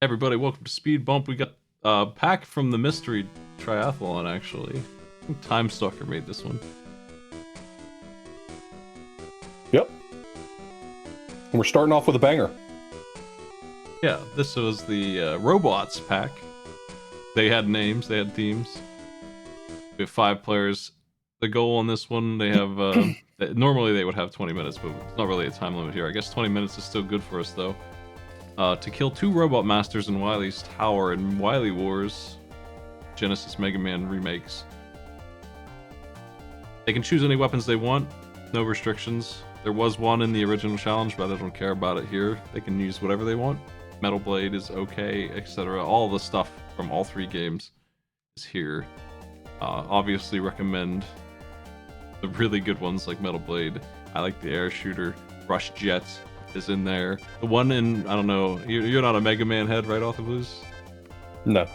Everybody, welcome to Speed Bump. We got a pack from the mystery triathlon, actually. I think Time Stalker made this one. Yep. And we're starting off with a banger. Yeah, this was the Robots pack. They had names, they had themes. We have 5 players. The goal on this one, they have... normally they would have 20 minutes, but it's not really a time limit here. I guess 20 minutes is still good for us, though. To kill 2 Robot Masters in Wily's Tower and Wily Wars Genesis Mega Man remakes. They can choose any weapons they want, no restrictions. There was one in the original challenge, but I don't care about it here. They can use whatever they want. Metal Blade is okay, etc. All the stuff from all 3 games is here. Obviously recommend the really good ones like Metal Blade. I like the Air Shooter. Rush Jet is in there. The one in, I don't know, you're not a Mega Man head, right, off the blues? No.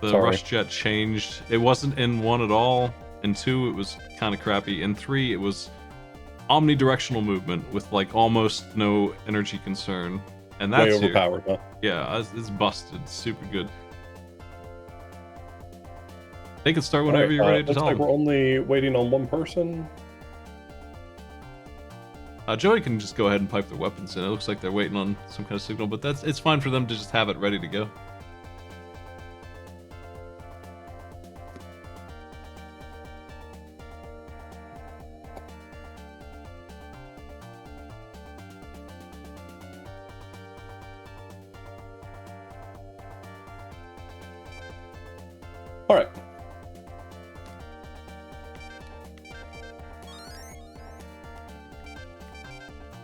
The Sorry. Rush Jet changed. It wasn't in 1 at all. In 2, it was kind of crappy. In 3, it was omnidirectional movement with like almost no energy concern. And that's way overpowered, huh? Yeah, it's busted. It's super good. They can start whenever you're ready to looks tell like them. we're only waiting on one person. Joey can just go ahead and pipe their weapons in. It looks like they're waiting on some kind of signal, but it's fine for them to just have it ready to go. All right.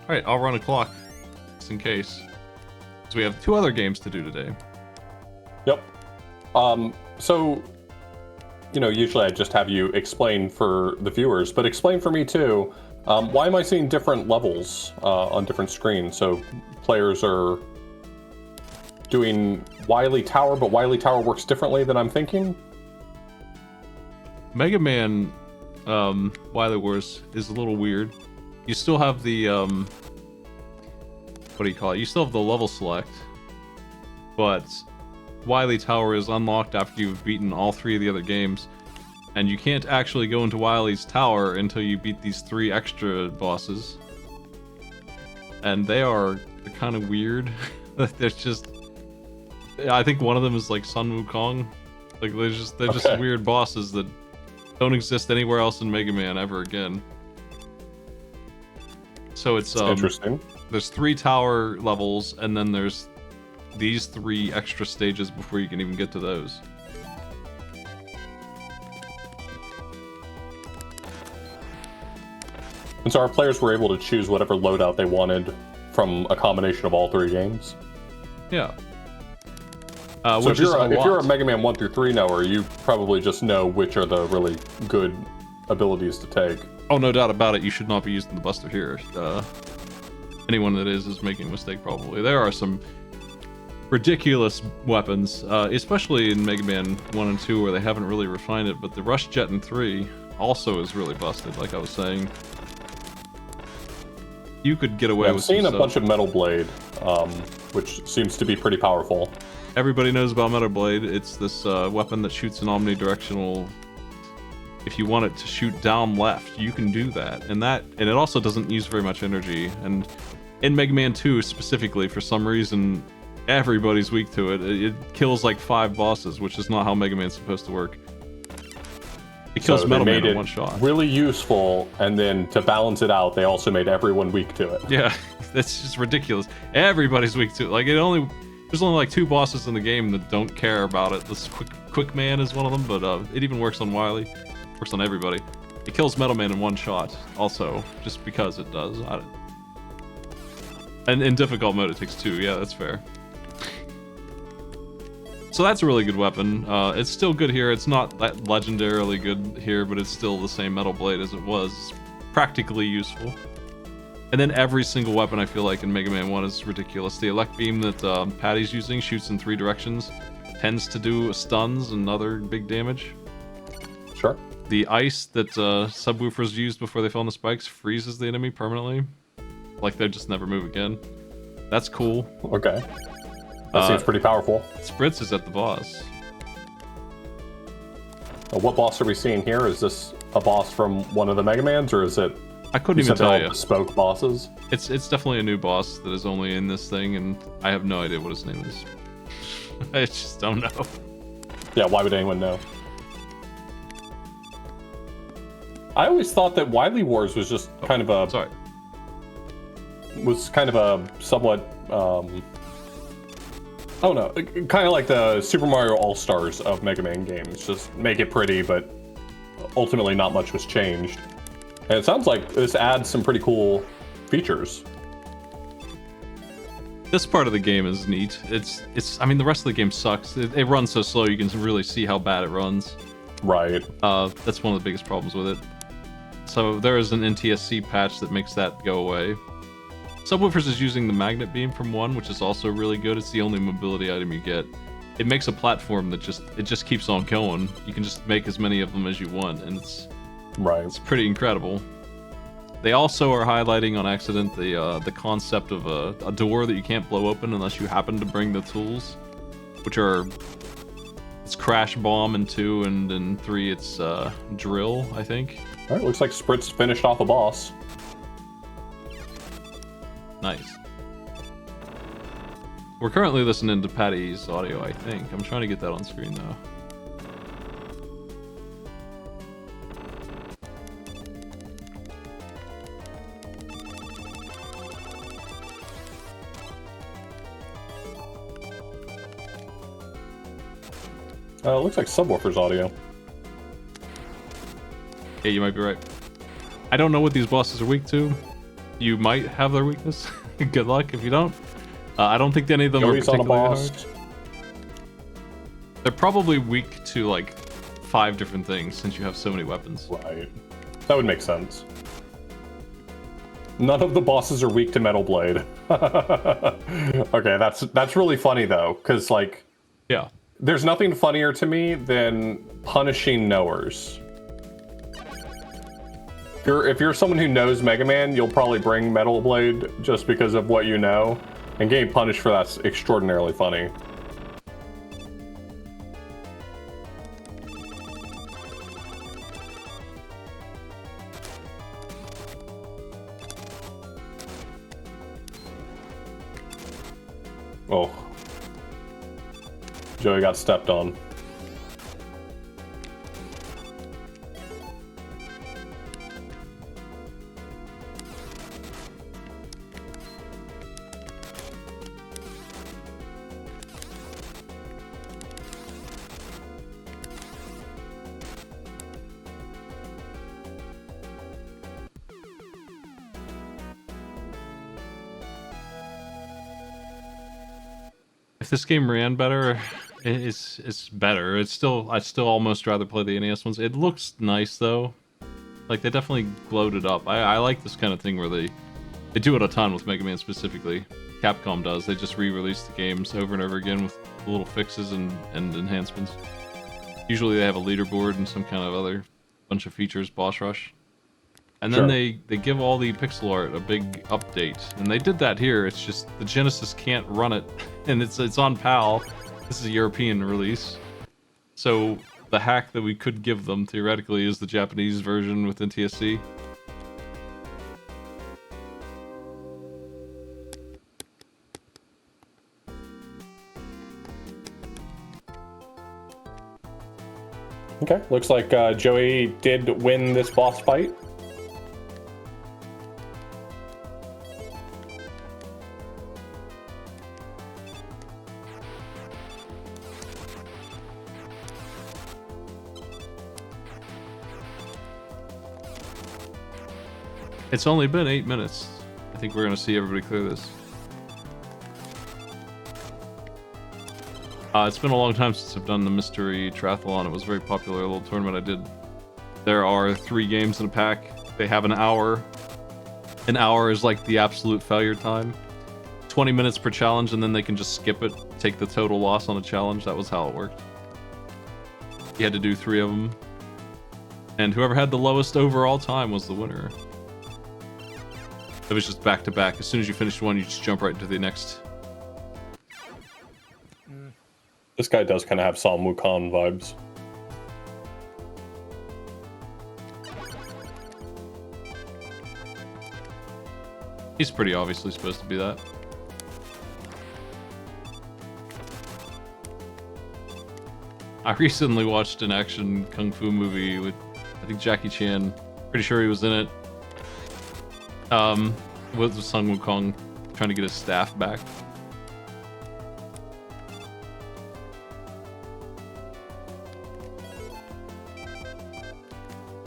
Alright, I'll run a clock, just in case. So we have 2 other games to do today. Yep. So, usually I just have you explain for the viewers, but explain for me too. Why am I seeing different levels on different screens? So players are doing Wily Tower, but Wily Tower works differently than I'm thinking? Mega Man Wily Wars is a little weird. You still have the, what do you call it? You still have the level select, but Wily Tower is unlocked after you've beaten all 3 of the other games, and you can't actually go into Wily's Tower until you beat these 3 extra bosses. And they are kind of weird. There's just... I think one of them is like Sun Wukong. Like, they're just weird bosses that don't exist anywhere else in Mega Man ever again. So it's interesting. There's 3 tower levels, and then there's these 3 extra stages before you can even get to those. And so our players were able to choose whatever loadout they wanted from a combination of all 3 games? Yeah. So if you're a Mega Man 1 through 3 knower, you probably just know which are the really good abilities to take. Oh, no doubt about it, you should not be using the Buster here. Anyone that is making a mistake, probably. There are some ridiculous weapons, especially in Mega Man 1 and 2, where they haven't really refined it, but the Rush Jet in 3 also is really busted, like I was saying. You could get away with I've seen some a bunch of Metal Blade, which seems to be pretty powerful. Everybody knows about Metal Blade. It's this weapon that shoots an omnidirectional... If you want it to shoot down left, you can do that. And it also doesn't use very much energy. And in Mega Man 2 specifically, for some reason, everybody's weak to it. It kills like 5 bosses, which is not how Mega Man's supposed to work. It kills Metal Man in 1 shot. Really useful, and then to balance it out, they also made everyone weak to it. Yeah, that's just ridiculous. Everybody's weak to it. Like, there's only like 2 bosses in the game that don't care about it. This Quick Man is one of them, but it even works on Wily. Works on everybody. It kills Metal Man in 1 shot, also, just because it does. And in difficult mode, it takes 2. Yeah, that's fair. So that's a really good weapon. It's still good here. It's not that legendarily good here, but it's still the same Metal Blade as it was. It's practically useful. And then every single weapon, I feel like, in Mega Man 1 is ridiculous. The Elect Beam that Patty's using shoots in 3 directions. Tends to do stuns and other big damage. Sure. The ice that subwoofers used before they fell on the spikes freezes the enemy permanently. Like they just never move again. That's cool. Okay. That seems pretty powerful. Spritz is at the boss. What boss are we seeing here? Is this a boss from one of the Mega Mans, or is it? I couldn't even tell you. Bespoke bosses. It's definitely a new boss that is only in this thing, and I have no idea what his name is. I just don't know. Yeah, why would anyone know? I always thought that Wily Wars was just kind of a somewhat oh no, kind of like the Super Mario All-Stars of Mega Man games. Just make it pretty, but ultimately not much was changed. And it sounds like this adds some pretty cool features. This part of the game is neat. I mean, the rest of the game sucks. It runs so slow you can really see how bad it runs. Right. That's one of the biggest problems with it. So there is an NTSC patch that makes that go away. Subwoofers is using the magnet beam from 1, which is also really good. It's the only mobility item you get. It makes a platform that just keeps on going. You can just make as many of them as you want, and it's pretty incredible. They also are highlighting on accident the concept of a door that you can't blow open unless you happen to bring the tools, which are it's Crash Bomb in 2, and in 3 it's Drill, I think. All right, looks like Spritz finished off a boss. Nice. We're currently listening to Patty's audio, I think. I'm trying to get that on screen though. Looks like Subwoofer's audio. Yeah, you might be right. I don't know what these bosses are weak to. You might have their weakness. Good luck if you don't. I don't think any of them are particularly hard. They're probably weak to like 5 different things since you have so many weapons. Right. That would make sense. None of the bosses are weak to Metal Blade. Okay, that's really funny though, because like, yeah, there's nothing funnier to me than punishing knowers. If you're someone who knows Mega Man, you'll probably bring Metal Blade just because of what you know, and getting punished for that's extraordinarily funny. Oh. Joey got stepped on. If this game ran better, it's better. I'd still almost rather play the NES ones. It looks nice though. Like they definitely glowed it up. I like this kind of thing where they do it a ton with Mega Man specifically. Capcom does. They just re-release the games over and over again with little fixes and enhancements. Usually they have a leaderboard and some kind of other bunch of features, boss rush. And then they give all the pixel art a big update. And they did that here. It's just the Genesis can't run it. And it's on PAL. This is a European release. So the hack that we could give them theoretically is the Japanese version with NTSC. Okay, looks like Joey did win this boss fight. It's only been 8 minutes. I think we're gonna see everybody clear this. It's been a long time since I've done the mystery triathlon. It was a very popular little tournament I did. There are 3 games in a pack. They have an hour. An hour is like the absolute failure time. 20 minutes per challenge, and then they can just skip it, take the total loss on the challenge. That was how it worked. You had to do 3 of them. And whoever had the lowest overall time was the winner. It was just back to back. As soon as you finished one, you just jump right into the next. This guy does kind of have Sam Wukong vibes. He's pretty obviously supposed to be that. I recently watched an action kung fu movie with, I think, Jackie Chan. Pretty sure he was in it. With Sun Wukong trying to get his staff back.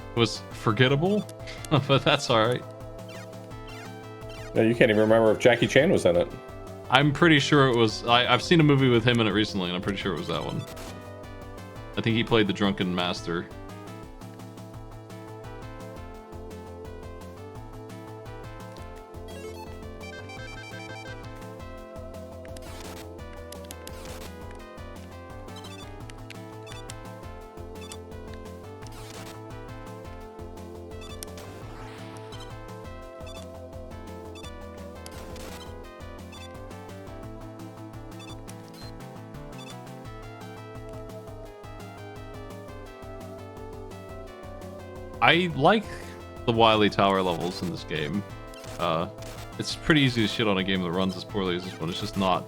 It was forgettable, but that's alright. No, you can't even remember if Jackie Chan was in it. I'm pretty sure it was. I've seen a movie with him in it recently, and I'm pretty sure it was that one. I think he played the drunken master. I like the Wily Tower levels in this game. It's pretty easy to shit on a game that runs as poorly as this one. It's just not.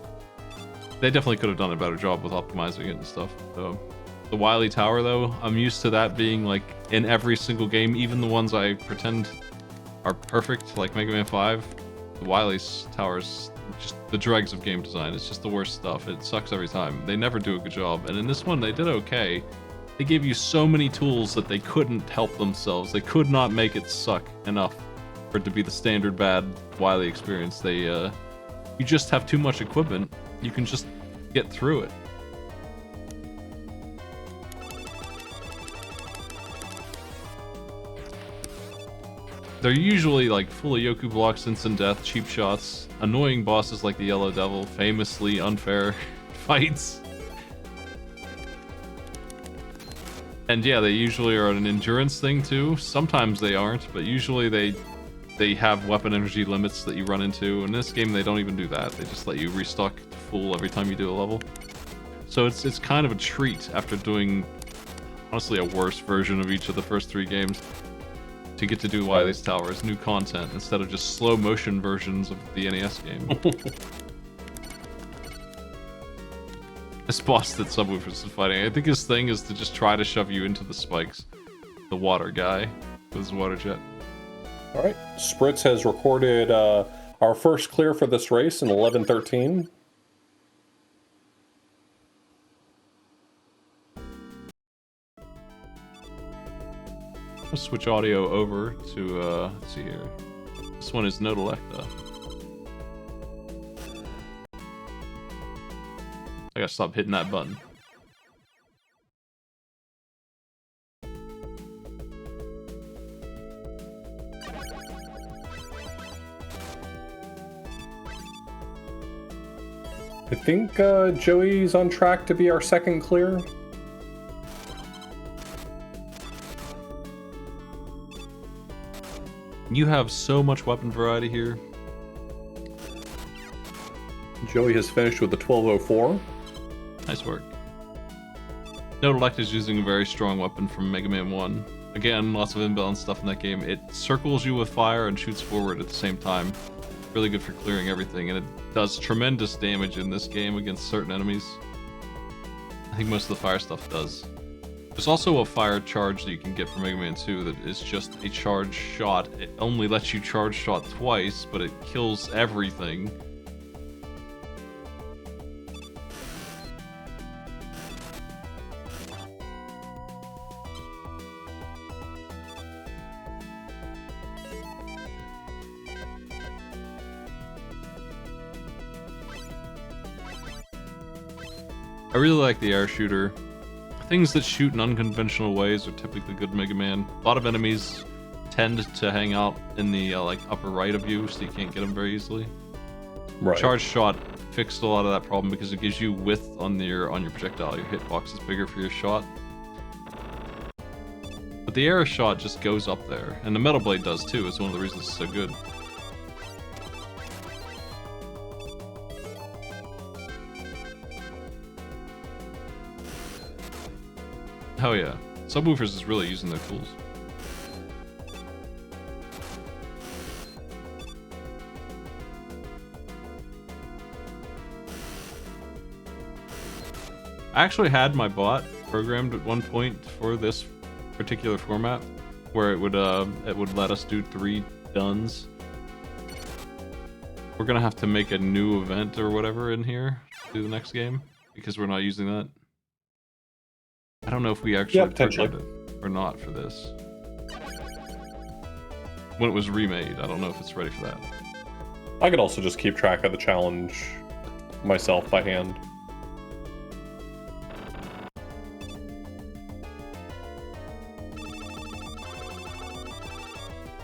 They definitely could have done a better job with optimizing it and stuff. The Wily Tower, though, I'm used to that being like in every single game, even the ones I pretend are perfect, like Mega Man 5. The Wily Tower's just the dregs of game design. It's just the worst stuff. It sucks every time. They never do a good job. And in this one, they did okay. They gave you so many tools that they couldn't help themselves. They could not make it suck enough for it to be the standard bad Wily experience. You just have too much equipment. You can just get through it. They're usually like full of Yoku blocks, instant death, cheap shots, annoying bosses like the Yellow Devil, famously unfair fights. And yeah, they usually are an endurance thing too. Sometimes they aren't, but usually they have weapon energy limits that you run into. In this game, they don't even do that. They just let you restock to full every time you do a level. So it's kind of a treat after doing, honestly, a worse version of each of the first 3 games to get to do Wily's Tower as new content instead of just slow motion versions of the NES game. This boss that Subwoofers is fighting, I think his thing is to just try to shove you into the spikes. The water guy with his water jet. Alright, Spritz has recorded our first clear for this race in 11:13. I'll switch audio over to, let's see here. This one is Note Electa. I gotta stop hitting that button. I think Joey's on track to be our second clear. You have so much weapon variety here. Joey has finished with the 1204. Nice work. Note Electa is using a very strong weapon from Mega Man 1. Again, lots of imbalanced stuff in that game. It circles you with fire and shoots forward at the same time. Really good for clearing everything, and it does tremendous damage in this game against certain enemies. I think most of the fire stuff does. There's also a fire charge that you can get from Mega Man 2 that is just a charge shot. It only lets you charge shot twice, but it kills everything. I really like the air shooter. Things that shoot in unconventional ways are typically good Mega Man. A lot of enemies tend to hang out in the like upper right of you, so you can't get them very easily. Right. Charge shot fixed a lot of that problem because it gives you width on your projectile. Your hitbox is bigger for your shot. But the air shot just goes up there, and the Metal Blade does too. It's one of the reasons it's so good. Hell yeah. Subwoofers is really using their tools. I actually had my bot programmed at one point for this particular format, where it would let us do 3 duns. We're gonna have to make a new event or whatever in here to do the next game because we're not using that. I don't know if we actually potentially programmed it or not for this. When it was remade, I don't know if it's ready for that. I could also just keep track of the challenge myself by hand.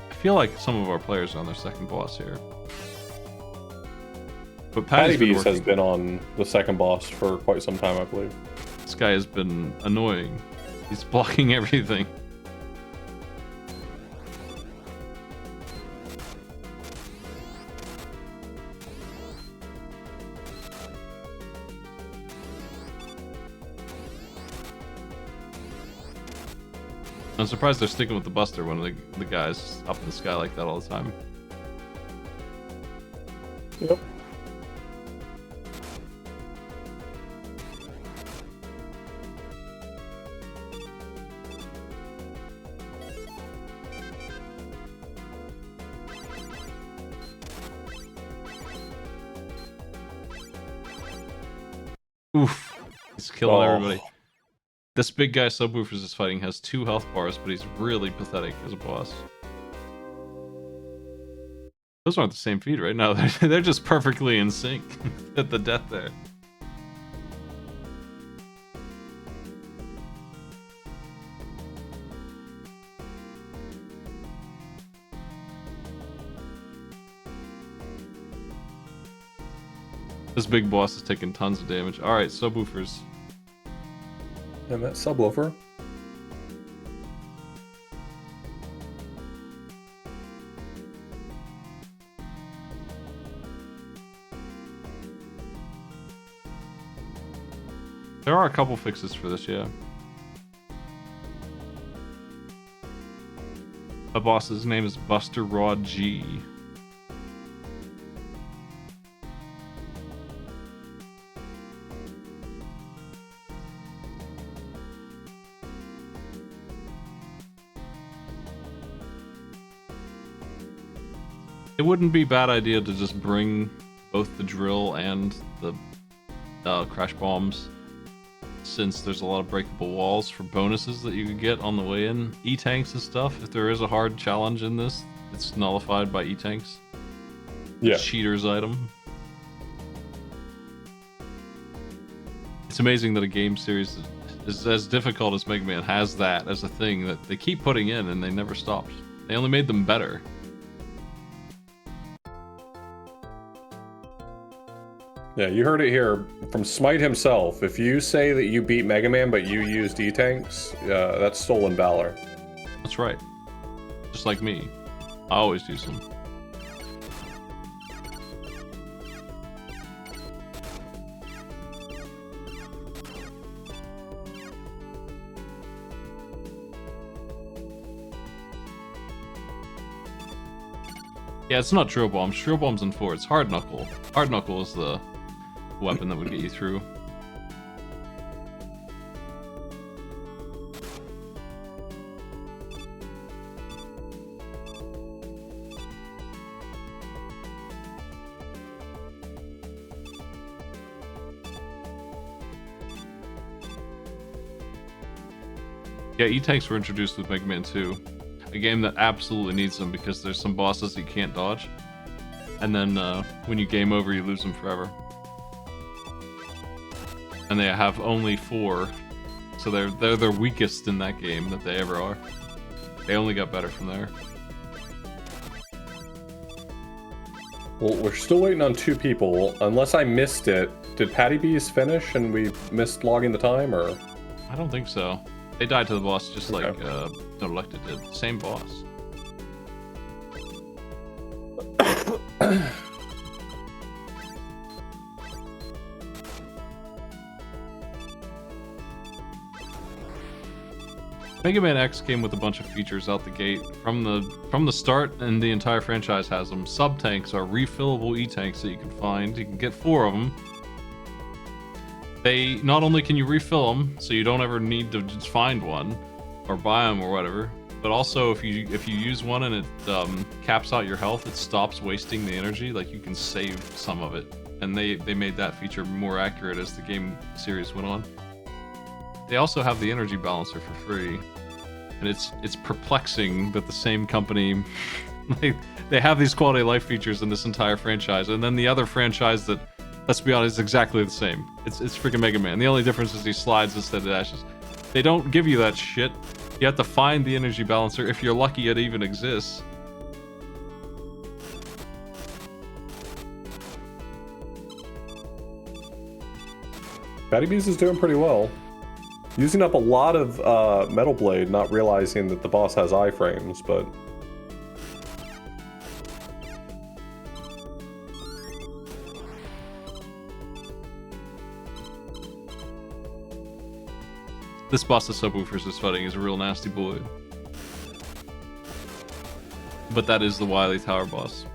I feel like some of our players are on their second boss here. But Patty Bees has been on the second boss for quite some time, I believe. This guy has been annoying. He's blocking everything. I'm surprised they're sticking with the Buster when the guy's up in the sky like that all the time. Yep. Oof. He's killing everybody. This big guy Subwoofers is fighting has 2 health bars, but he's really pathetic as a boss. Those aren't the same feed right now. They're just perfectly in sync at the death there. This big boss is taking tons of damage. Alright, Subwoofers. And that subwoofer. There are a couple fixes for this, yeah. A boss's name is Buster Rod G. It wouldn't be a bad idea to just bring both the drill and the crash bombs, since there's a lot of breakable walls for bonuses that you could get on the way in. E-tanks and stuff, if there is a hard challenge in this, it's nullified by E-tanks. Yeah. Cheater's item. It's amazing that a game series is as difficult as Mega Man has that as a thing that they keep putting in and they never stopped. They only made them better. Yeah, you heard it here from Smite himself. If you say that you beat Mega Man but you used E-tanks, that's stolen valor. That's right. Just like me. I always use them. Yeah, it's not Drill Bombs. Drill Bomb's in 4. It's Hard Knuckle. Hard Knuckle is the weapon that would get you through. Yeah, E-tanks were introduced with Mega Man 2. A game that absolutely needs them because there's some bosses you can't dodge. And then when you game over, you lose them forever. And they have only 4. So they're their weakest in that game that they ever are. They only got better from there. Well, we're still waiting on 2 people. Unless I missed it, did Patty Bees finish and we missed logging the time, or? I don't think so. They died to the boss just like No Elected did. Same boss. Mega Man X came with a bunch of features out the gate from the start, and the entire franchise has them. Sub tanks are refillable E-tanks that you can find. You can get 4 of them. They not only can you refill them, so you don't ever need to just find one or buy them or whatever, but also if you use one and it caps out your health, it stops wasting the energy. Like you can save some of it, and they made that feature more accurate as the game series went on. They also have the energy balancer for free, and it's perplexing that the same company they have these quality of life features in this entire franchise, and then the other franchise that, let's be honest, is exactly the same. It's freaking Mega Man. The only difference is he slides instead of dashes. They don't give you that shit. You have to find the energy balancer. If you're lucky, it even exists. Batty Bees is doing pretty well. Using up a lot of Metal Blade, not realizing that the boss has iframes, but... This boss that Subwoofers is fighting is a real nasty boy. But that is the Wily Tower boss.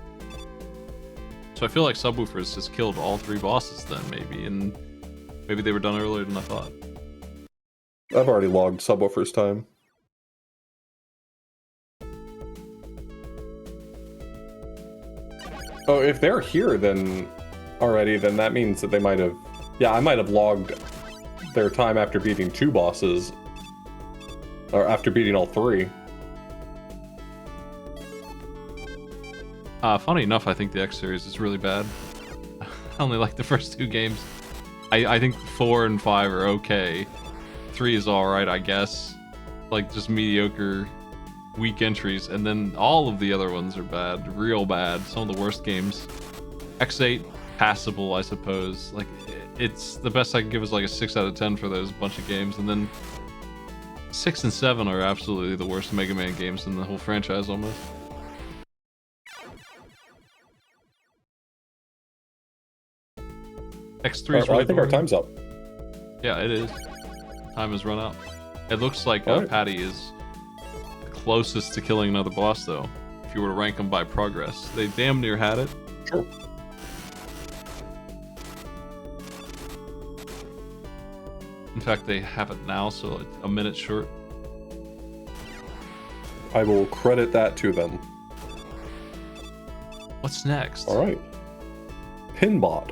So I feel like Subwoofers has killed all 3 bosses then, maybe, and maybe they were done earlier than I thought. I've already logged Subwoofer's time. Oh, if they're here then already, then that means that they might have... Yeah, I might have logged their time after beating 2 bosses. Or after beating all 3. Funny enough, I think the X series is really bad. I only like the first 2 games. I think 4 and 5 are okay. 3 is alright, I guess. Like, just mediocre, weak entries. And then all of the other ones are bad. Real bad. Some of the worst games. X8, passable, I suppose. Like, it's the best I can give is like a 6 out of 10 for those bunch of games. And then 6 and 7 are absolutely the worst Mega Man games in the whole franchise, almost. X3 is really I think our time's up. Yeah, it is. Time has run out. It looks like Right. Patty is closest to killing another boss, though. If you were to rank them by progress, they damn near had it. Sure. In fact, they have it now, so like a minute short. I will credit that to them. What's next? Alright. Pinbot.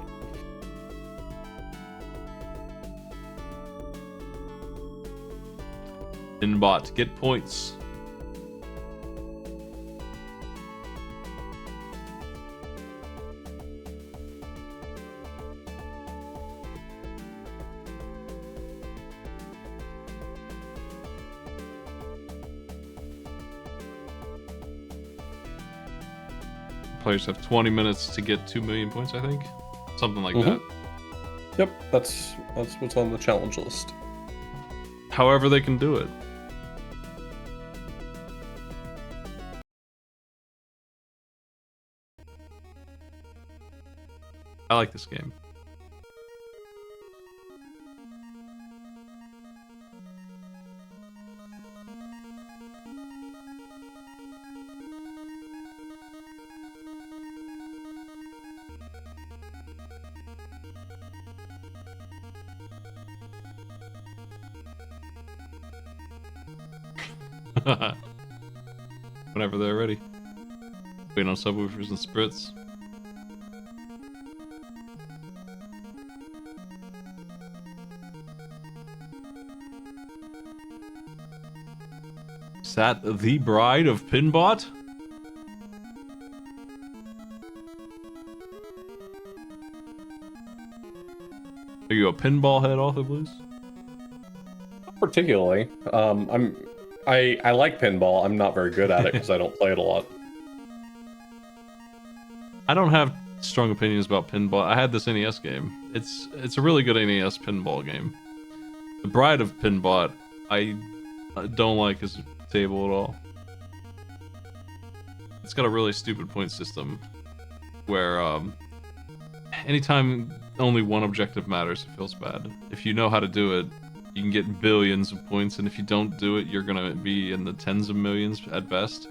Inbot, get points. Players have 20 minutes to get 2 million points, I think. Something like that. Yep, that's what's on the challenge list. However they can do it. I like this game. Whenever they're ready. Waiting on subwoofers and spritz. Is that the bride of Pinbot? Are you a pinball head, Author Blues? Not particularly. I like pinball. I'm not very good at it because I don't play it a lot. I don't have strong opinions about pinball. I had this NES game. It's a really good NES pinball game. The Bride of Pinbot, I don't like as a table at all. It's got a really stupid point system where anytime only one objective matters, it feels bad. If you know how to do it, You can get billions of points, and if you don't do it, you're gonna be in the tens of millions at best.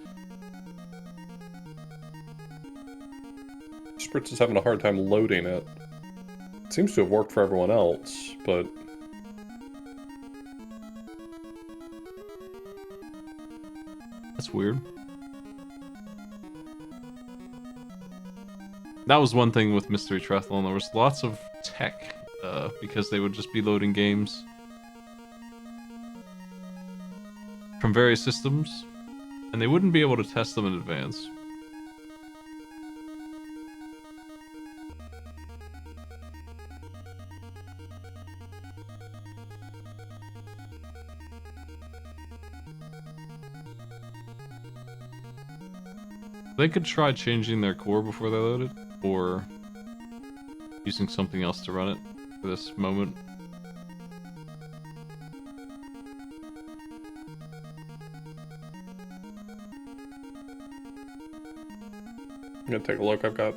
Spritz is having a hard time loading it. It seems to have worked for everyone else, but... That's weird. That was one thing with Mystery Triathlon. There was lots of tech, because they would just be loading games from various systems, and they wouldn't be able to test them in advance. They could try changing their core before they load it, or using something else to run it for this moment. I'm gonna take a look. I've got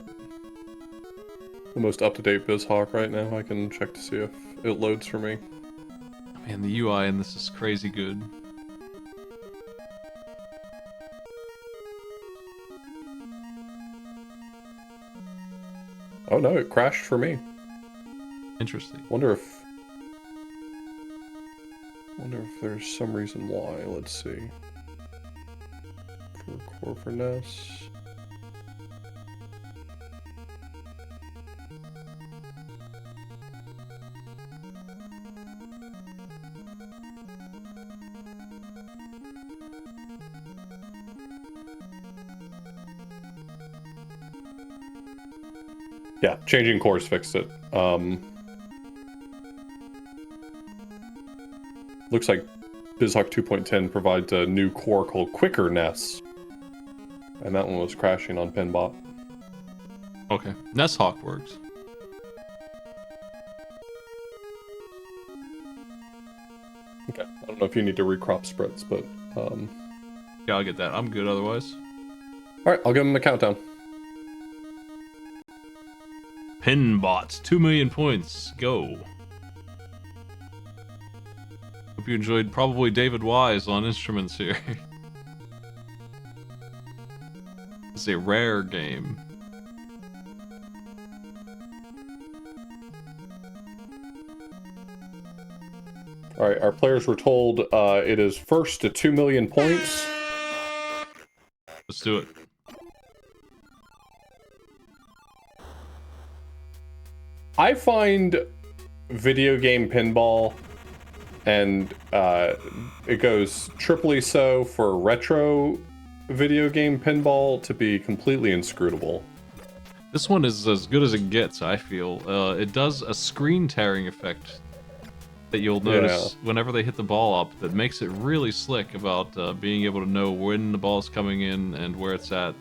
the most up-to-date BizHawk right now. I can check to see if it loads for me. Man, the UI in this is crazy good. Oh no, it crashed for me. Interesting. Wonder if there's some reason why. Let's see. For core for NES. Yeah, changing cores fixed it. Looks like BizHawk 2.10 provides a new core called Quicker NES. And that one was crashing on Pinbot. Okay, NESHawk works. Okay, I don't know if you need to recrop Spritz, but... Yeah, I'll get that. I'm good otherwise. Alright, I'll give him a countdown. Pinbot, 2 million points. Go. Hope you enjoyed probably David Wise on instruments here. It's a rare game. Alright, our players were told it is first to 2 million points. Let's do it. I find video game pinball, and it goes triply so for retro video game pinball, to be completely inscrutable. This one is as good as it gets, I feel. It does a screen tearing effect that you'll notice whenever they hit the ball up that makes it really slick about being able to know when the ball's coming in and where it's at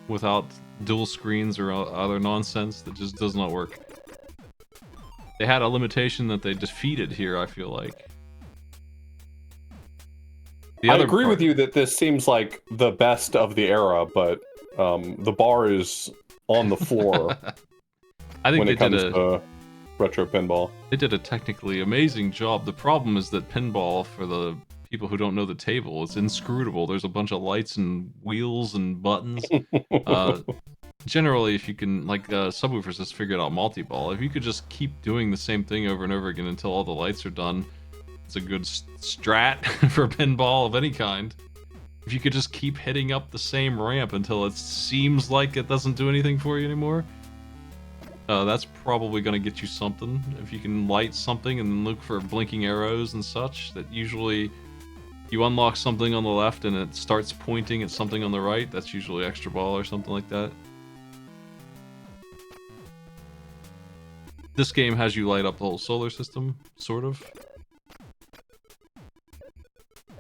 without dual screens or other nonsense that just does not work. They had a limitation that they defeated here, I feel like. I agree with you that this seems like the best of the era, but the bar is on the floor I think when it comes to retro pinball. They did a technically amazing job. The problem is that pinball, for the people who don't know the table, it's inscrutable. There's a bunch of lights and wheels and buttons. Generally, if you can, like Subwoofers just figured out multi-ball. If you could just keep doing the same thing over and over again until all the lights are done, it's a good strat for pinball of any kind. If you could just keep hitting up the same ramp until it seems like it doesn't do anything for you anymore, that's probably going to get you something. If you can light something and then look for blinking arrows and such, that usually you unlock something on the left and it starts pointing at something on the right, that's usually extra ball or something like that. This game has you light up the whole solar system, sort of.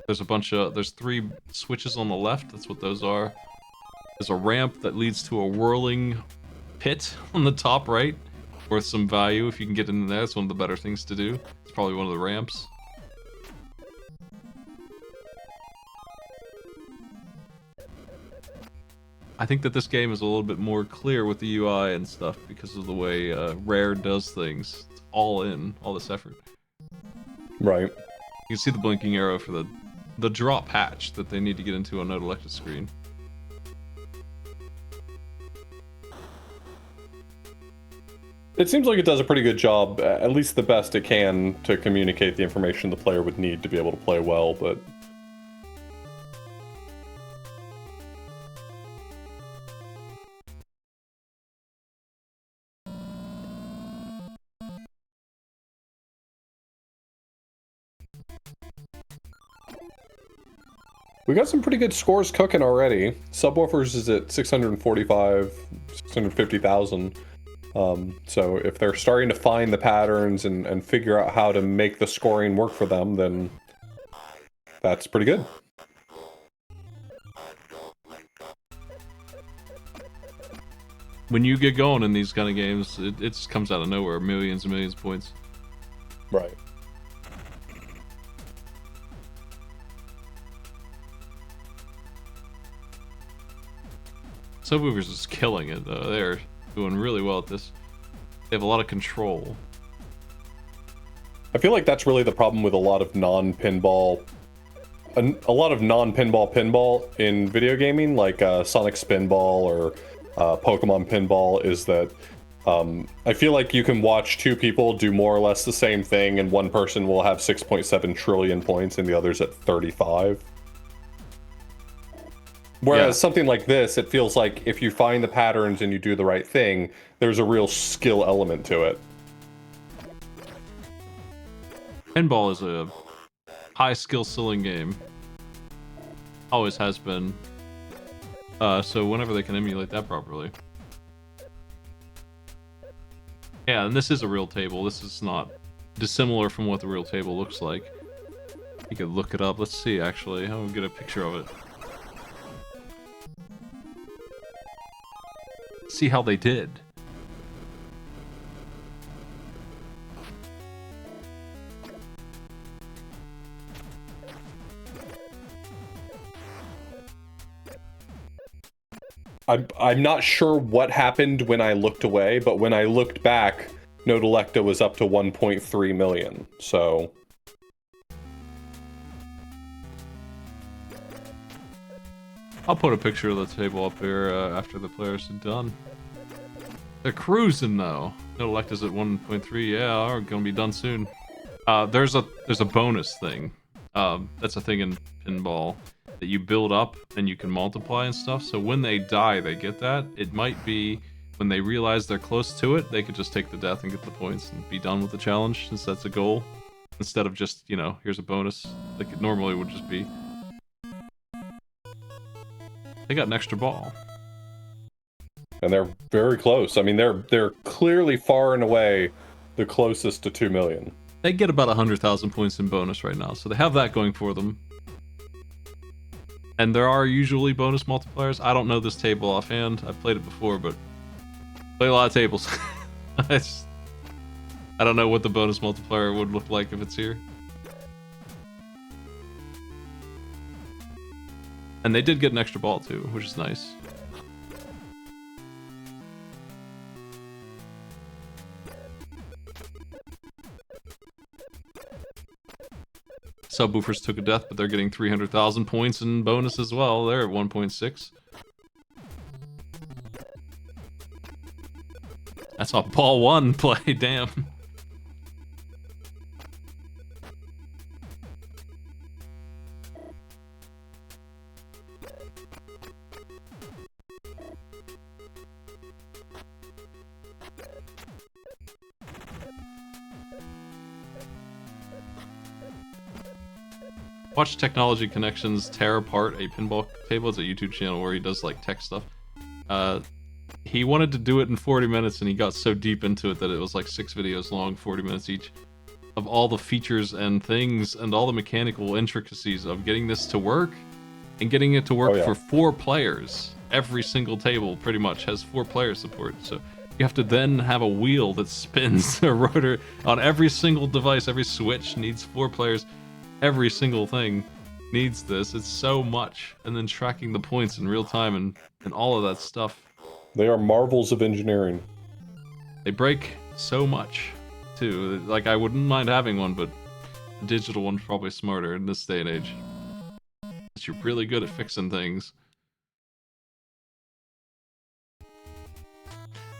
There's 3 switches on the left, that's what those are. There's a ramp that leads to a whirling pit on the top right. Worth some value if you can get in there, it's one of the better things to do. It's probably one of the ramps. I think that this game is a little bit more clear with the UI and stuff because of the way Rare does things. It's all in, all this effort. Right. You can see the blinking arrow for the drop hatch that they need to get into on Node Electa's screen. It seems like it does a pretty good job, at least the best it can, to communicate the information the player would need to be able to play well, but... We got some pretty good scores cooking already. Subwoofers is at 645, 650,000. So if they're starting to find the patterns and figure out how to make the scoring work for them, then that's pretty good. When you get going in these kind of games, it just comes out of nowhere. Millions and millions of points. Right. Subwoofers is killing it, though. They're doing really well at this. They have a lot of control. I feel like that's really the problem with a lot of non-pinball... A lot of non-pinball pinball in video gaming, like Sonic Spinball or Pokemon Pinball, is that I feel like you can watch two people do more or less the same thing, and one person will have 6.7 trillion points and the other's at 35. Whereas something like this, it feels like if you find the patterns and you do the right thing, there's a real skill element to it. Pinball is a high skill ceiling game. Always has been. So whenever they can emulate that properly. Yeah, and this is a real table. This is not dissimilar from what the real table looks like. You could look it up. Let's see, actually. I'll get a picture of it. See how they did. I'm not sure what happened when I looked away, but when I looked back, Node Electa was up to 1.3 million, so... I'll put a picture of the table up here after the players are done. They're cruising though. Node Electa's at 1.3. Yeah, we're gonna be done soon. There's a bonus thing. That's a thing in pinball that you build up and you can multiply and stuff. So when they die, they get that. It might be when they realize they're close to it, they could just take the death and get the points and be done with the challenge, since that's a goal. Instead of just, you know, here's a bonus like it normally would just be. They got an extra ball. And they're very close. I mean, they're clearly far and away the closest to 2 million. They get about 100,000 points in bonus right now, so they have that going for them. And there are usually bonus multipliers. I don't know this table offhand. I've played it before, but play a lot of tables. I don't know what the bonus multiplier would look like if it's here. And they did get an extra ball too, which is nice. Subwoofers took a death, but they're getting 300,000 points in bonus as well. They're at 1.6. That's a ball one play, damn. Watch Technology Connections tear apart a pinball table. It's a YouTube channel where he does like tech stuff. He wanted to do it in 40 minutes and he got so deep into it that it was like 6 videos long, 40 minutes each, of all the features and things and all the mechanical intricacies of getting this to work and getting it to work for 4 players. Every single table pretty much has 4 player support. So you have to then have a wheel that spins a rotor on every single device. Every switch needs 4 players. Every single thing needs this. It's so much. And then tracking the points in real time and all of that stuff. They are marvels of engineering. They break so much, too. Like, I wouldn't mind having one, but digital one's probably smarter in this day and age. You're really good at fixing things.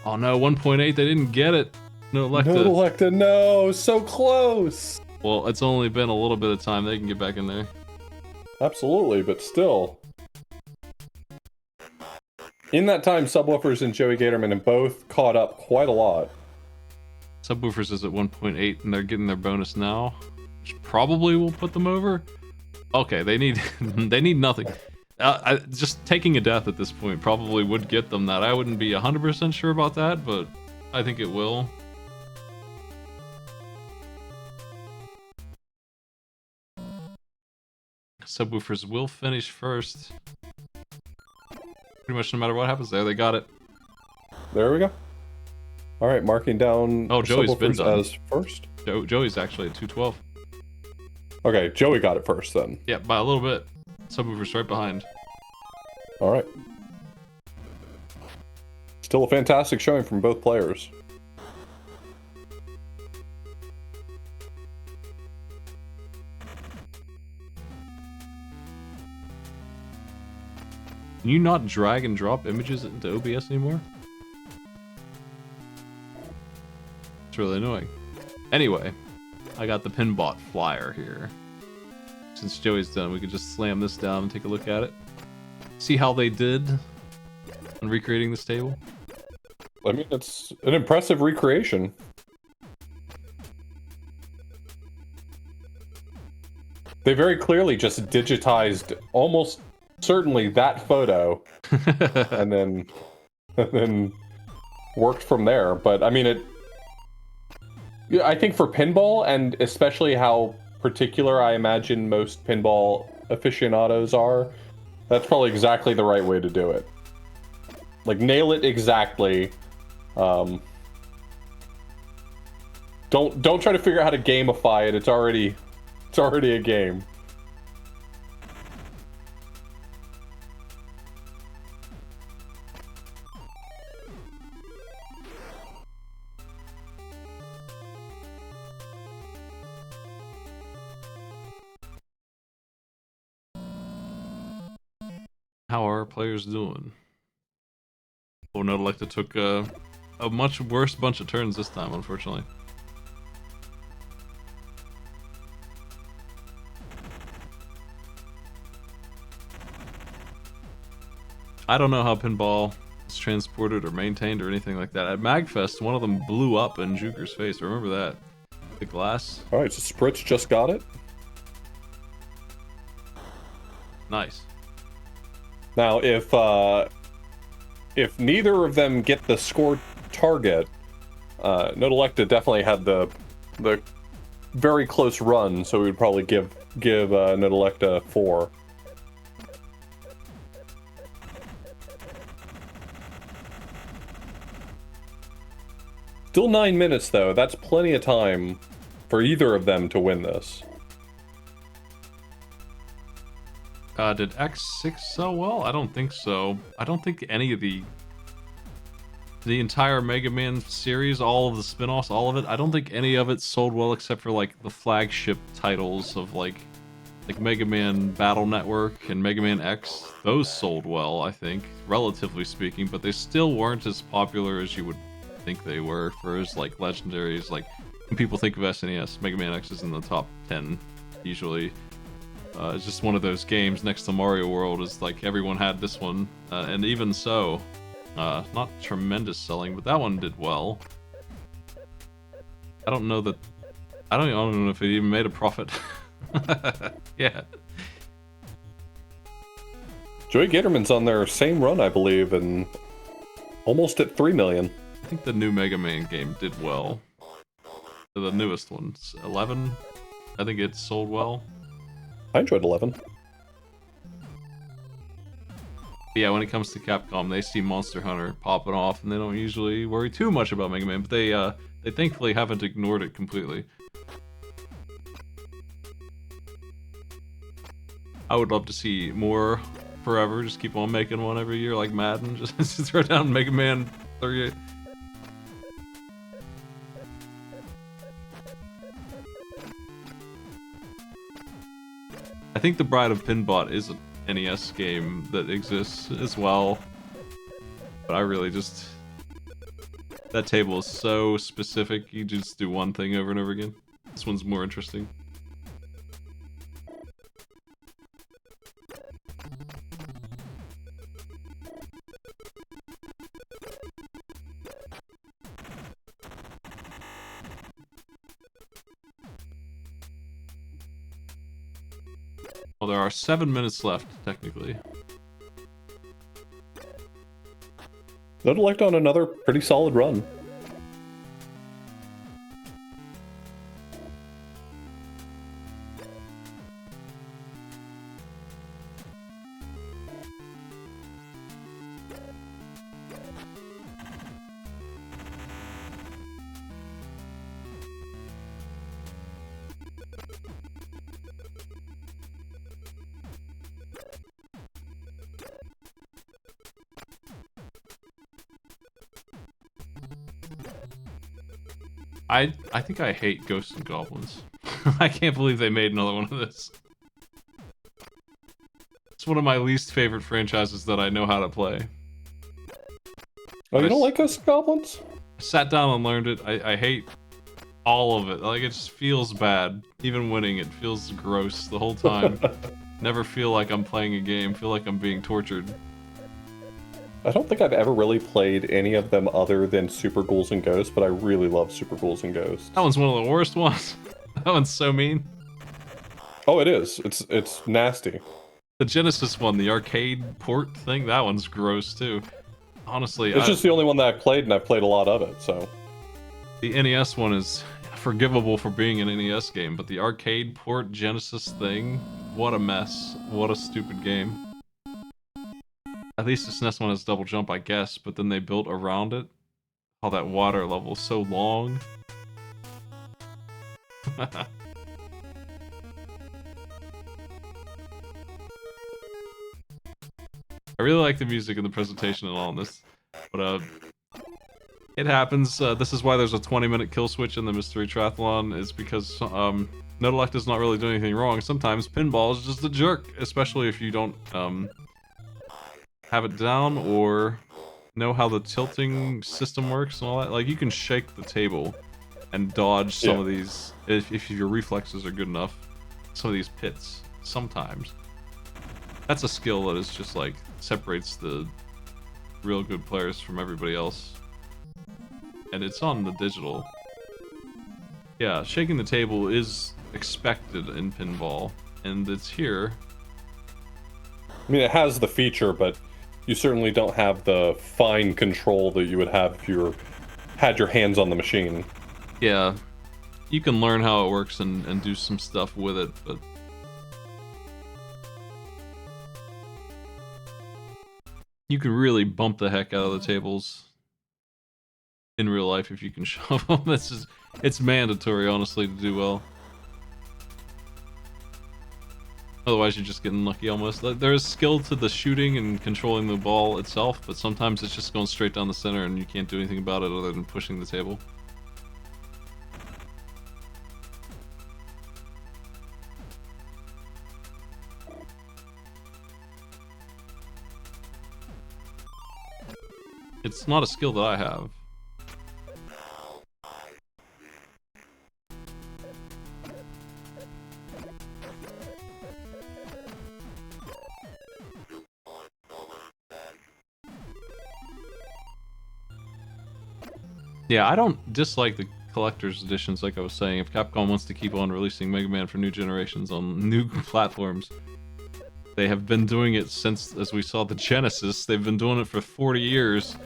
Oh no, 1.8, they didn't get it. No Electa. No Electa, no, so close. Well, it's only been a little bit of time. They can get back in there. Absolutely, but still. In that time, Subwoofers and Joey Gatorman have both caught up quite a lot. Subwoofers is at 1.8 and they're getting their bonus now, which probably will put them over. Okay, they need they need nothing. Just taking a death at this point probably would get them that. I wouldn't be 100% sure about that, but I think it will. Subwoofers will finish first. Pretty much no matter what happens there, they got it. There we go. All right, marking down Joey's been done. As first. Joey's actually at 212. Okay, Joey got it first then. Yeah, by a little bit. Subwoofers right behind. All right. Still a fantastic showing from both players. Can you not drag and drop images into OBS anymore? It's really annoying. Anyway, I got the Pinbot flyer here. Since Joey's done, we could just slam this down and take a look at it. See how they did on recreating this table? I mean, it's an impressive recreation. They very clearly just digitized almost certainly that photo and then worked from there. But I mean, yeah, I think for pinball, and especially how particular I imagine most pinball aficionados are, that's probably exactly the right way to do it. Like, nail it exactly. Don't try to figure out how to gamify it. It's already a game. How are our players doing? Oh no, Electa took a much worse bunch of turns this time, unfortunately. I don't know how pinball is transported or maintained or anything like that. At MagFest, one of them blew up in Juker's face. Remember that? The glass. Alright, so Spritz just got it. Nice. Now, if neither of them get the score target, Nodelecta definitely had the very close run, so we would probably give Nodelecta 4. Still 9 minutes though. That's plenty of time for either of them to win this. Did X6 sell well? I don't think so. I don't think any of the entire Mega Man series, all of the spin-offs, all of it, I don't think any of it sold well except for like the flagship titles of like Mega Man Battle Network and Mega Man X. Those sold well, I think, relatively speaking, but they still weren't as popular as you would think they were for as like legendaries. Like when people think of SNES, Mega Man X is in the top 10 usually. It's just one of those games next to Mario World. Is like everyone had this one, and even so, not tremendous selling, but that one did well. I don't know if it even made a profit. Yeah. Joey Gatorman's on their same run, I believe, and almost at 3 million. I think the new Mega Man game did well. The newest one's 11. I think it sold well. I enjoyed 11. Yeah, when it comes to Capcom, they see Monster Hunter popping off, and they don't usually worry too much about Mega Man, but they thankfully haven't ignored it completely. I would love to see more forever. Just keep on making one every year, like Madden. Just throw down Mega Man 38. I think the Bride of Pinbot is an NES game that exists as well. But I really just... That table is so specific, you just do one thing over and over again. This one's more interesting. Well, there are 7 minutes left, technically. That'd elect on another pretty solid run. I think I hate Ghosts and Goblins. I can't believe they made another one of this. It's one of my least favorite franchises that I know how to play. Oh, you don't like Ghosts and Goblins? I sat down and learned it. I hate all of it. Like, it just feels bad. Even winning, it feels gross the whole time. Never feel like I'm playing a game. Feel like I'm being tortured. I don't think I've ever really played any of them other than Super Ghouls and Ghosts, but I really love Super Ghouls and Ghosts. That one's one of the worst ones. That one's so mean. Oh, it is. It's nasty. The Genesis one, the arcade port thing, that one's gross too. Honestly, It's just the only one that I've played, and I've played a lot of it, so... The NES one is forgivable for being an NES game, but the arcade port Genesis thing, what a mess. What a stupid game. At least the SNES one has double jump, I guess, but then they built around it. Oh, that water level is so long. I really like the music and the presentation and all in this, but it happens. This is why there's a 20-minute kill switch in the Mystery Triathlon, is because Nodalect is not really doing anything wrong. Sometimes pinball is just a jerk, especially if you don't have it down or know how the tilting system works and all that. Like, you can shake the table and dodge some of these, if your reflexes are good enough, some of these pits, sometimes. That's a skill that is just like, separates the real good players from everybody else. And it's on the digital. Yeah, shaking the table is expected in pinball, and it's here. I mean, it has the feature, but you certainly don't have the fine control that you would have if you had your hands on the machine. Yeah, you can learn how it works and do some stuff with it, but... You can really bump the heck out of the tables in real life if you can shove them. It's mandatory, honestly, to do well. Otherwise, you're just getting lucky almost. There is skill to the shooting and controlling the ball itself, but sometimes it's just going straight down the center and you can't do anything about it other than pushing the table. It's not a skill that I have. Yeah, I don't dislike the collector's editions, like I was saying. If Capcom wants to keep on releasing Mega Man for new generations on new platforms, they have been doing it since, as we saw, the Genesis. They've been doing it for 40 years.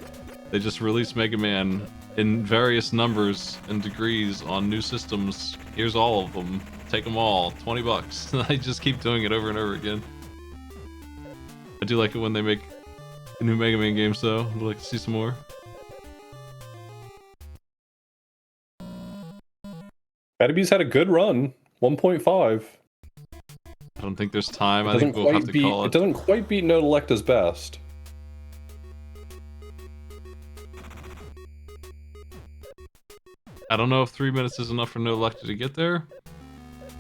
They just released Mega Man in various numbers and degrees on new systems. Here's all of them. Take them all. 20 bucks. I just keep doing it over and over again. I do like it when they make new Mega Man games, though. I'd like to see some more. Battybee's had a good run. 1.5. I don't think there's time. I think we'll have to call it. It doesn't quite beat Nodelecta's best. I don't know if 3 minutes is enough for Nodelecta to get there.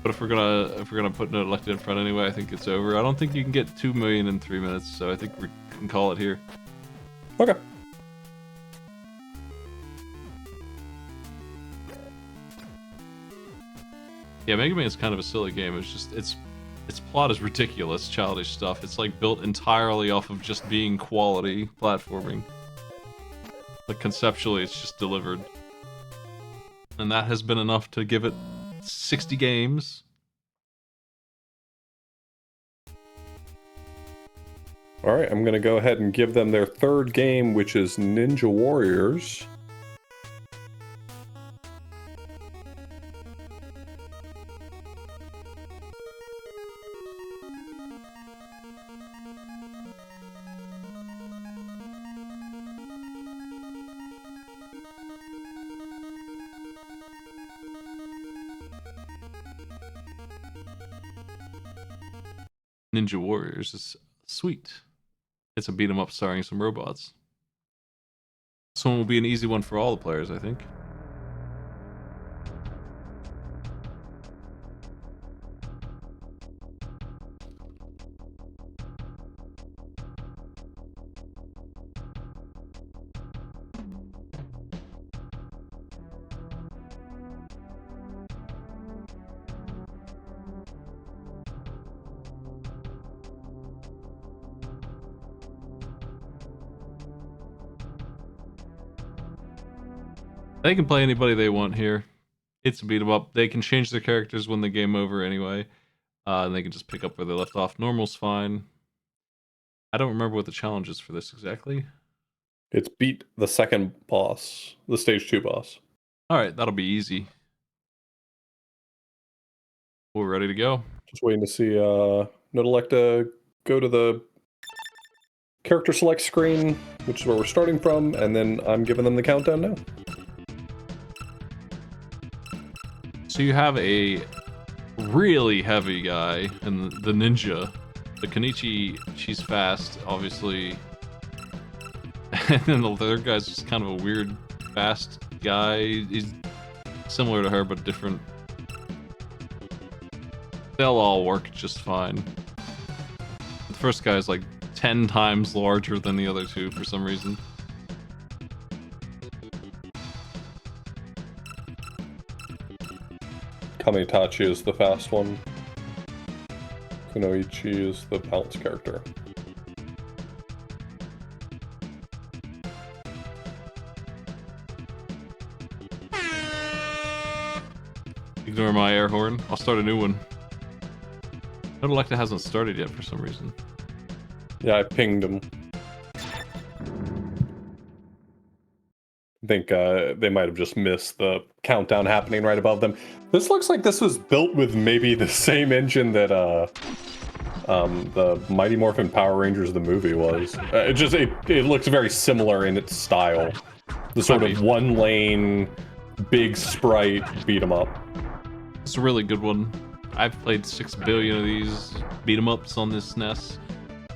But if we're gonna put no elected in front anyway, I think it's over. I don't think you can get 2 million in 3 minutes, so I think we can call it here. Okay. Yeah, Mega Man is kind of a silly game. It's just its plot is ridiculous, childish stuff. It's like built entirely off of just being quality platforming. Like conceptually, it's just delivered, and that has been enough to give it 60 games. All right, I'm gonna go ahead and give them their third game, which is Ninja Warriors. Ninja Warriors is sweet. It's a beat 'em up starring some robots. This one will be an easy one for all the players, I think. They can play anybody they want here. It's a beat 'em up. They can change their characters when the game over anyway. And they can just pick up where they left off. Normal's fine. I don't remember what the challenge is for this exactly. It's beat the second boss, the stage 2 boss. Alright, that'll be easy. We're ready to go. Just waiting to see Nodelecta go to the character select screen, which is where we're starting from, and then I'm giving them the countdown now. So you have a really heavy guy and the ninja. The Kenichi, she's fast, obviously. And then the third guy's just kind of a weird, fast guy. He's similar to her, but different. They'll all work just fine. The first guy is like 10 times larger than the other two for some reason. Kamitachi is the fast one. Kunoichi is the balance character. Ignore my air horn. I'll start a new one. Nodelecta hasn't started yet for some reason. Yeah, I pinged him. I think they might have just missed the countdown happening right above them. This looks like this was built with maybe the same engine that the Mighty Morphin Power Rangers the movie was. It looks very similar in its style. The sort of one lane, big sprite beat 'em up. It's a really good one. I've played 6 billion of these beat 'em ups on this SNES.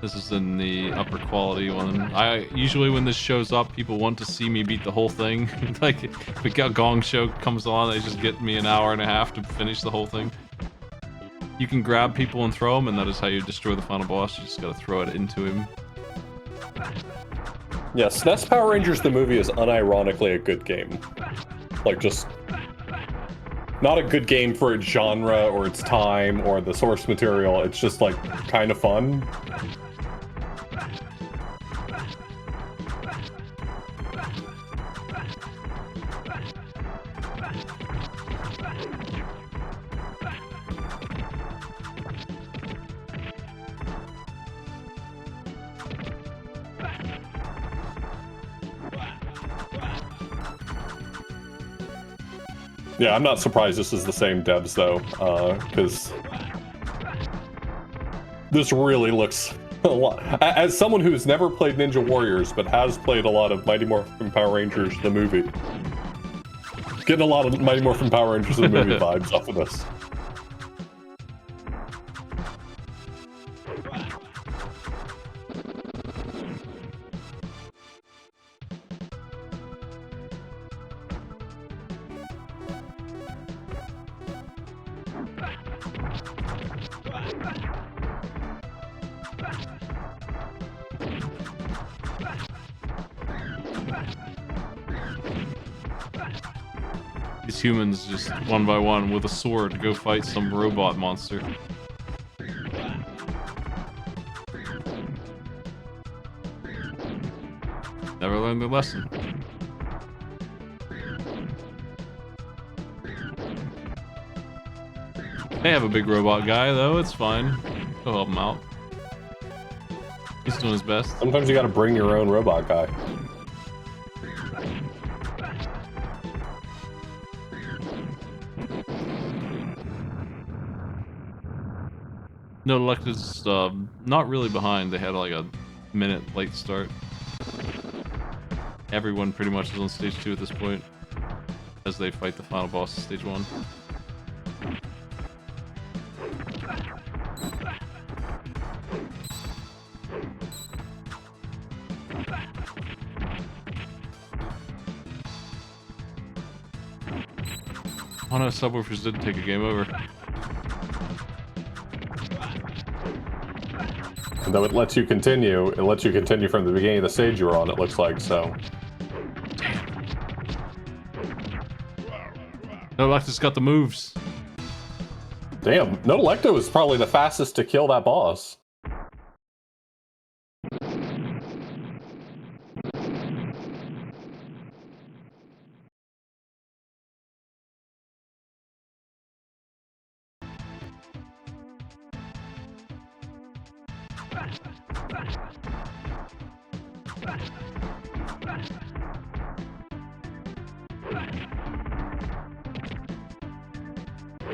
This is in the upper quality one. Usually when this shows up, people want to see me beat the whole thing. Like, if a Gong Show comes on, they just get me an hour and a half to finish the whole thing. You can grab people and throw them, and that is how you destroy the final boss. You just gotta throw it into him. Yeah, SNES Power Rangers the movie is unironically a good game. Like, just... not a good game for its genre, or its time, or the source material. It's just, like, kind of fun. Yeah, I'm not surprised this is the same devs, though, because this really looks a lot... As someone who's never played Ninja Warriors, but has played a lot of Mighty Morphin Power Rangers, the movie, getting a lot of Mighty Morphin Power Rangers, the movie vibes off of this. These humans just one by one with a sword go fight some robot monster. Never learned their lesson. They have a big robot guy though, it's fine. Go help him out. He's doing his best. Sometimes you gotta bring your own robot guy. No, Elected's not really behind. They had like a minute late start. Everyone pretty much is on stage 2 at this point, as they fight the final boss of stage 1. Oh no, Subwoofers did take a game over. And though it lets you continue from the beginning of the stage you were on, it looks like, so. No, Electa's got the moves. Damn, No Electo is probably the fastest to kill that boss.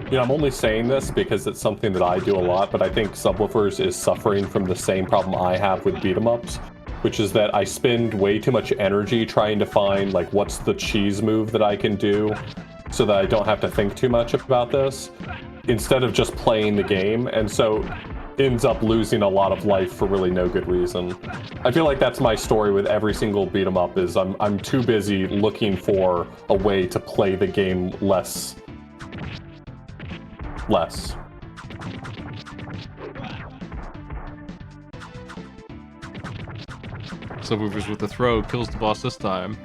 You know, I'm only saying this because it's something that I do a lot, but I think Subwoofers is suffering from the same problem I have with beat-em-ups, which is that I spend way too much energy trying to find, like, what's the cheese move that I can do so that I don't have to think too much about this, instead of just playing the game, and so ends up losing a lot of life for really no good reason. I feel like that's my story with every single beat-em-up, is I'm too busy looking for a way to play the game less. Subwoofers with the throw kills the boss this time.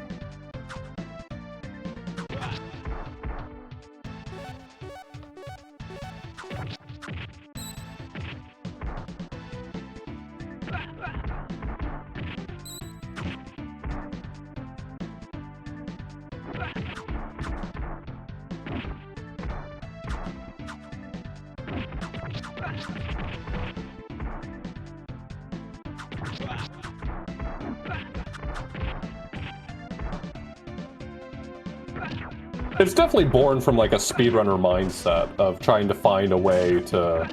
It's definitely born from like a speedrunner mindset of trying to find a way to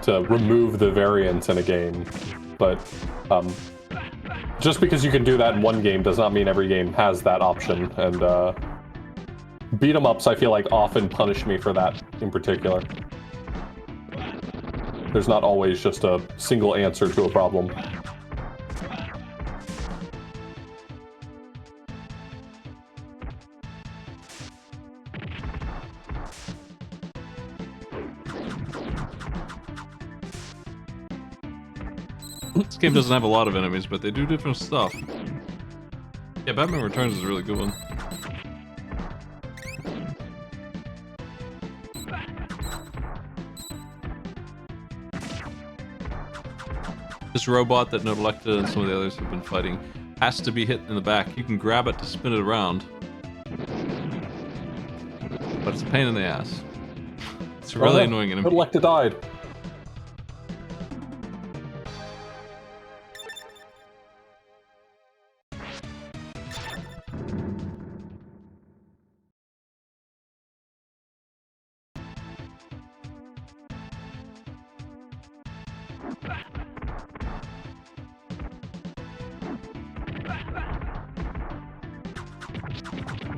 remove the variance in a game. But just because you can do that in one game does not mean every game has that option. And beat 'em ups, I feel like, often punish me for that in particular. There's not always just a single answer to a problem. This game doesn't have a lot of enemies, but they do different stuff. Yeah, Batman Returns is a really good one. This robot that Nodelecta and some of the others have been fighting has to be hit in the back. You can grab it to spin it around, but it's a pain in the ass. It's a really annoying enemy. Nodelecta died.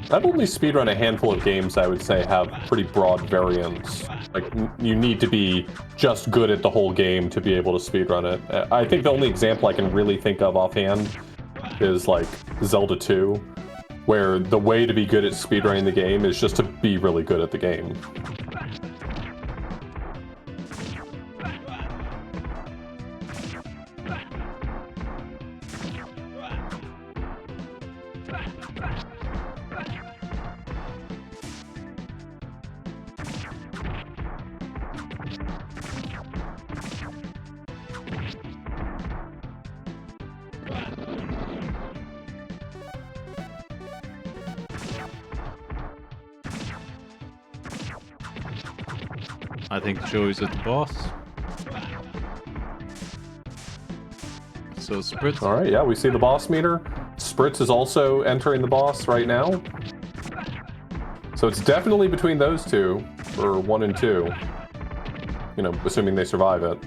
I've only speedrun a handful of games I would say have pretty broad variants. Like, you need to be just good at the whole game to be able to speedrun it. I think the only example I can really think of offhand is, like, Zelda 2, where the way to be good at speedrunning the game is just to be really good at the game. I think Joey's at the boss. So Spritz. All right, yeah, we see the boss meter. Spritz is also entering the boss right now. So it's definitely between those two, or 1 and 2. You know, assuming they survive it.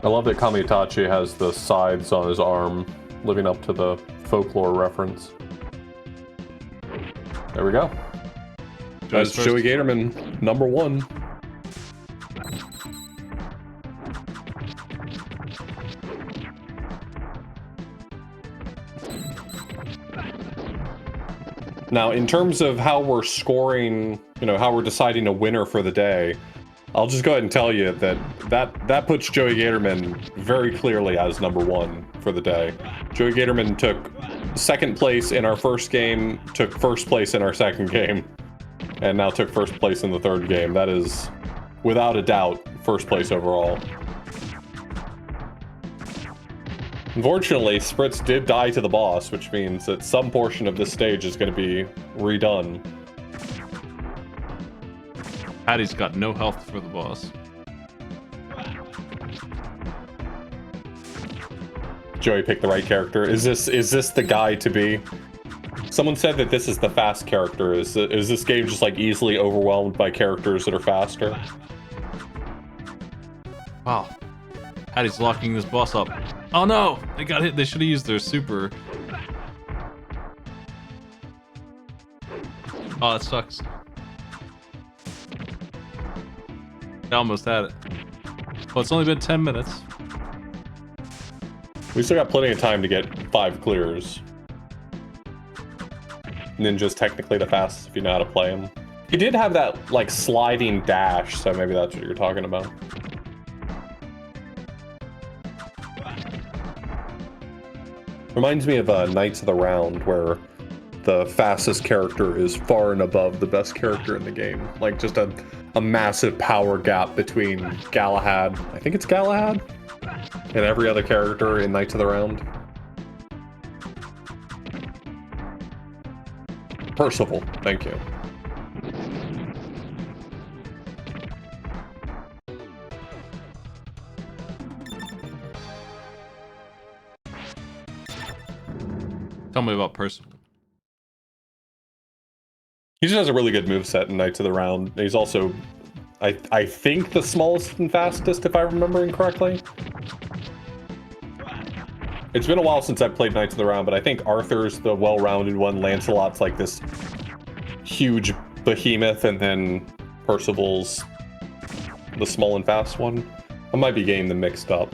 I love that Kamitachi has the scythes on his arm, living up to the folklore reference. There we go. That's Joey Gatorman, #1. Now, in terms of how we're scoring, you know, how we're deciding a winner for the day, I'll just go ahead and tell you that puts Joey Gatorman very clearly as #1 for the day. Joey Gatorman took 2nd place in our first game, took 1st place in our 2nd game, and now took 1st place in the 3rd game. That is, without a doubt, 1st place overall. Unfortunately, Spritz did die to the boss, which means that some portion of this stage is going to be redone. Patty's got no health for the boss. Joey picked the right character. Is this the guy to be? Someone said that this is the fast character. Is this game just like easily overwhelmed by characters that are faster? Wow. Patty's locking this boss up. Oh no! They got hit. They should have used their super. Oh, that sucks. They almost had it. Well, it's only been 10 minutes. We still got plenty of time to get 5 clears. Ninja's technically the fastest if you know how to play him. He did have that, like, sliding dash, so maybe that's what you're talking about. Reminds me of Knights of the Round, where the fastest character is far and above the best character in the game. Like, just a massive power gap between Galahad, I think it's Galahad, and every other character in Knights of the Round. Percival, thank you. Tell me about Percival. He just has a really good moveset in Knights of the Round. He's also, I think, the smallest and fastest, if I'm remembering correctly. It's been a while since I've played Knights of the Round, but I think Arthur's the well-rounded one, Lancelot's like this huge behemoth, and then Percival's the small and fast one. I might be getting them mixed up.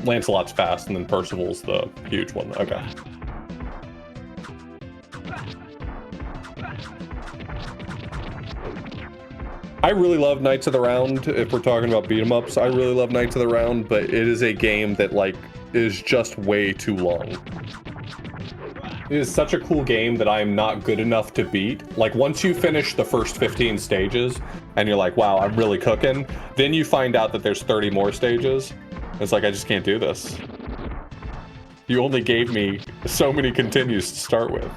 Lancelot's fast, and then Percival's the huge one. Okay. I really love Knights of the Round, if we're talking about beat-em-ups. I really love Knights of the Round, but it is a game that, like, is just way too long. It is such a cool game that I am not good enough to beat. Like, once you finish the first 15 stages, and you're like, wow, I'm really cooking, then you find out that there's 30 more stages. It's like, I just can't do this. You only gave me so many continues to start with.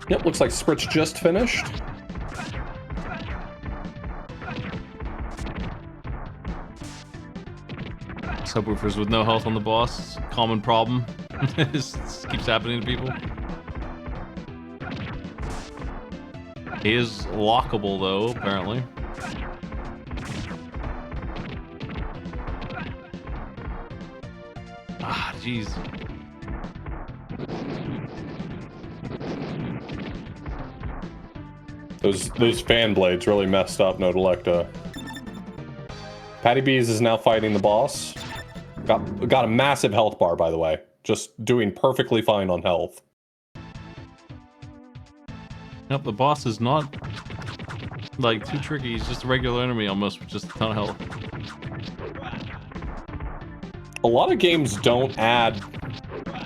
Yep, looks like Spritz just finished. Subwoofers with no health on the boss. Common problem. This keeps happening to people. He is lockable though, apparently. Ah, jeez. Those fan blades really messed up Nodelecta. Patty Bees is now fighting the boss. Got a massive health bar, by the way. Just doing perfectly fine on health. Nope, the boss is not, like, too tricky. He's just a regular enemy almost with just a ton of health. a lot of games don't add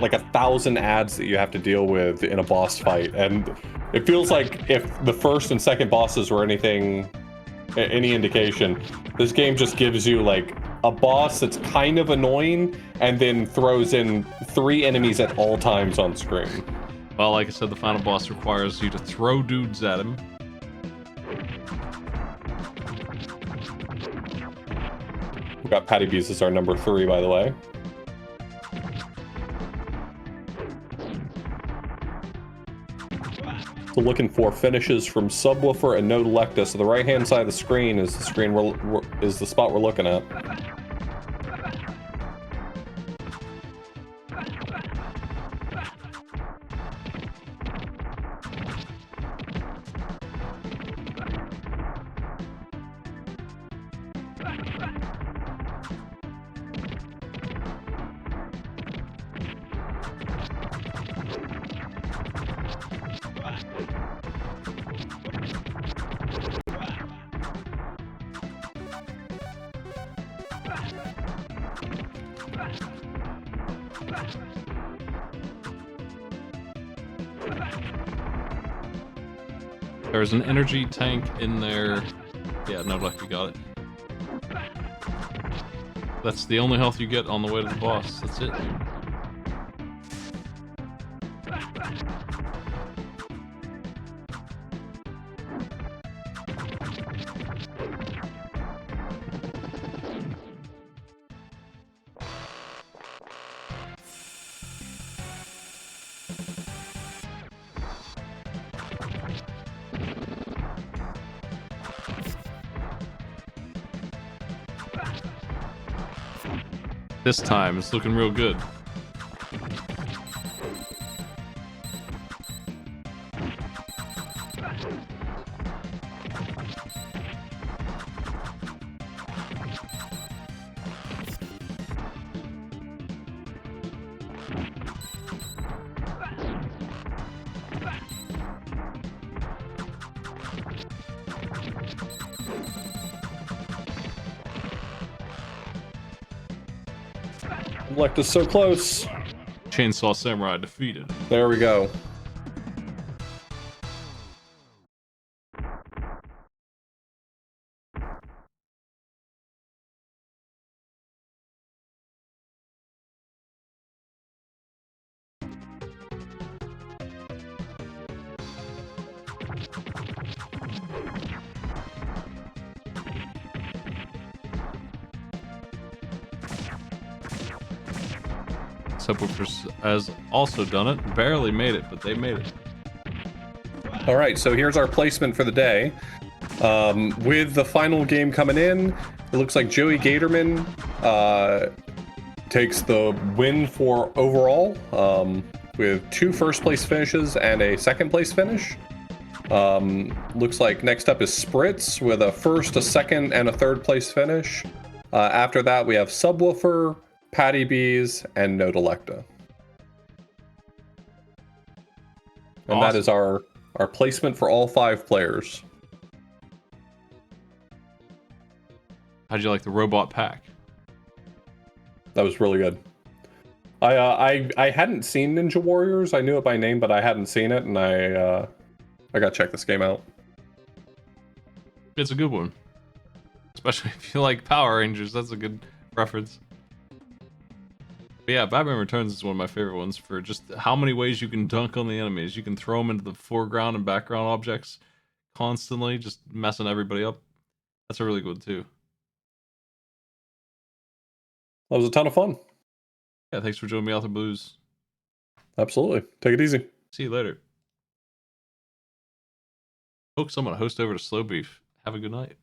like 1,000 ads that you have to deal with in a boss fight, and it feels like if the first and second bosses were any indication, this game just gives you like a boss that's kind of annoying and then throws in 3 enemies at all times on screen. Well, like I said, the final boss requires you to throw dudes at him. We got Patty Bees as our number 3, by the way. So looking for finishes from Subwoofer and No Delecta. So the right-hand side of the screen is the screen is the spot we're looking at. There's an energy tank in there. Yeah, no luck, you got it. That's the only health you get on the way to the boss. That's it. This time, it's looking real good. Delecta's so close. Chainsaw Samurai defeated. There we go. Subwoofers has also done it. Barely made it, but they made it. All right, so here's our placement for the day. With the final game coming in, it looks like Joey Gatorman takes the win for overall with 2 first place finishes and a second place finish. Looks like next up is Spritz with a first, a second, and a third place finish. After that, we have Subwoofer, Patty Bees, and No Delecta. And Awesome. that is our placement for all 5 players. How'd you like the robot pack? That was really good. I hadn't seen Ninja Warriors. I knew it by name, but I hadn't seen it, and I gotta check this game out. It's a good one. Especially if you like Power Rangers, that's a good reference. But yeah, Batman Returns is one of my favorite ones for just how many ways you can dunk on the enemies. You can throw them into the foreground and background objects constantly, just messing everybody up. That's a really good one too. That was a ton of fun. Yeah, thanks for joining me out the blues. Absolutely. Take it easy. See you later. Folks, I'm going to host over to Slow Beef. Have a good night.